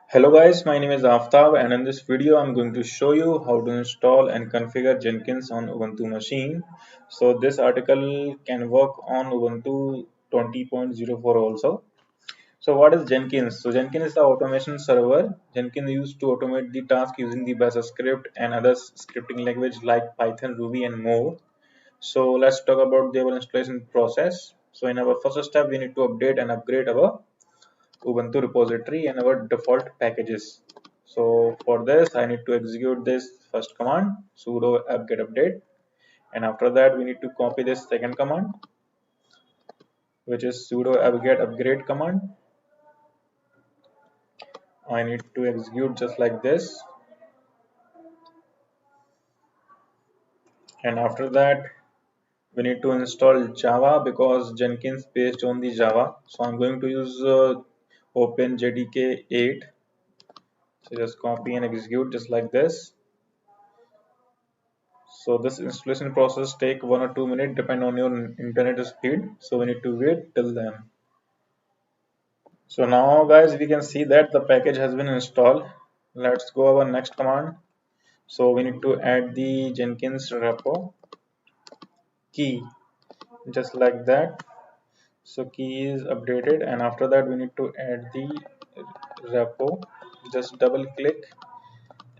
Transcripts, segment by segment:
Hello guys, my name is Aftab and in this video I'm going to show you how to install and configure Jenkins on Ubuntu machine. So this article can work on Ubuntu 20.04 also. So what is Jenkins? So Jenkins is the automation server. Jenkins used to automate the task using the Bash script and other scripting language like Python, Ruby and more. So let's talk about the installation process. So in our first step we need to update and upgrade our Ubuntu repository and our default packages. So for this, I need to execute this first command, sudo apt-get update, and after that we need to copy this second command, which is sudo apt-get upgrade command. I need to execute just like this, and after that we need to install Java because Jenkins based on the Java. So I'm going to use OpenJDK 8. So just copy and execute just like this. So this installation process take 1 or 2 minutes depend on your internet speed. So we need to wait till then. So now guys we can see that the package has been installed. Let's go our next command. So we need to add the Jenkins repo key just like that. So key is updated and after that we need to add the repo. Just double click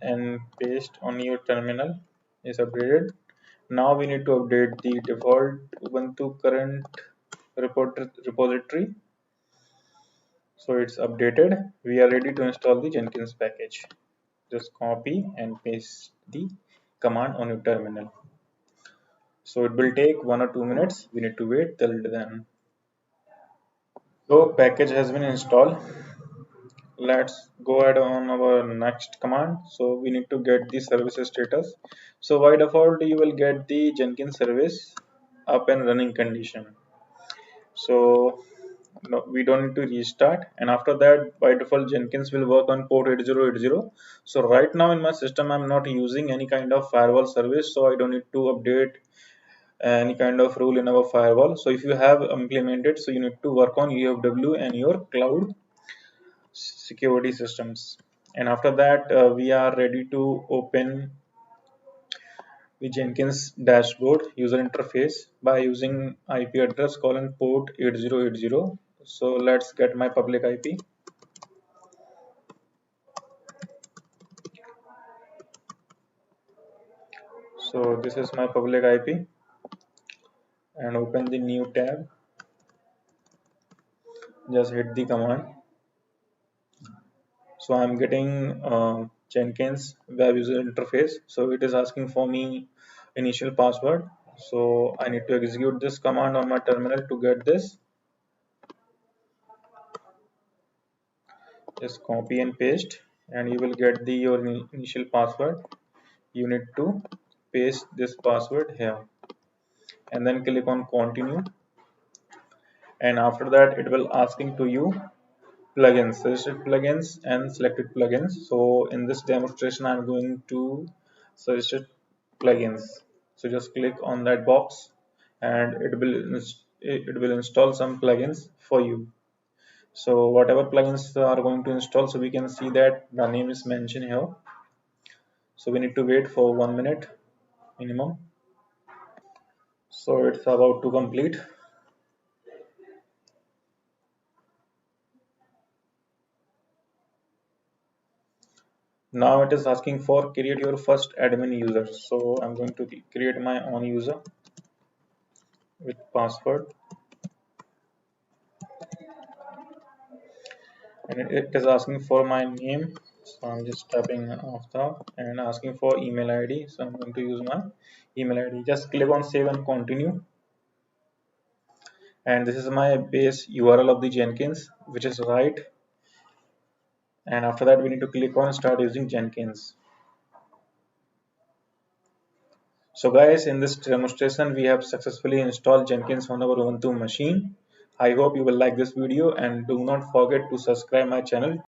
and paste on your terminal is updated. Now we need to update the default Ubuntu current repository. So it's updated. We are ready to install the Jenkins package. Just copy and paste the command on your terminal. So it will take 1 or 2 minutes. We need to wait till then. So package has been installed. Let's go ahead on our next command. So we need to get the service status. So by default you will get the Jenkins service up and running condition. So no, we don't need to restart, and after that by default Jenkins will work on port 8080. So right now in my system I'm not using any kind of firewall service, so I don't need to update any kind of rule in our firewall. So if you have implemented, so you need to work on UFW and your cloud security systems. And after that we are ready to open the Jenkins dashboard user interface by using IP address colon port 8080. So let's get my public IP. So this is my public IP and open the new tab. Just hit the command. So I'm getting Jenkins web user interface. So it is asking for me initial password. So I need to execute this command on my terminal to get this. Just copy and paste and you will get the your initial password. You need to paste this password here and then click on continue, and after that it will asking to you plugins, suggested plugins and selected plugins. So in this demonstration I'm going to suggested plugins. So just click on that box and it will install some plugins for you. So whatever plugins are going to install, so we can see that the name is mentioned here. So we need to wait for 1 minute minimum. So it's about to complete. Now it is asking for create your first admin user. So I'm going to create my own user with password, and it is asking for my name. So I'm just typing after and asking for email ID. So I'm going to use my email ID. Just click on save and continue. And this is my base URL of the Jenkins, which is right. And after that we need to click on start using Jenkins. So guys, in this demonstration we have successfully installed Jenkins on our Ubuntu machine. I hope you will like this video and do not forget to subscribe my channel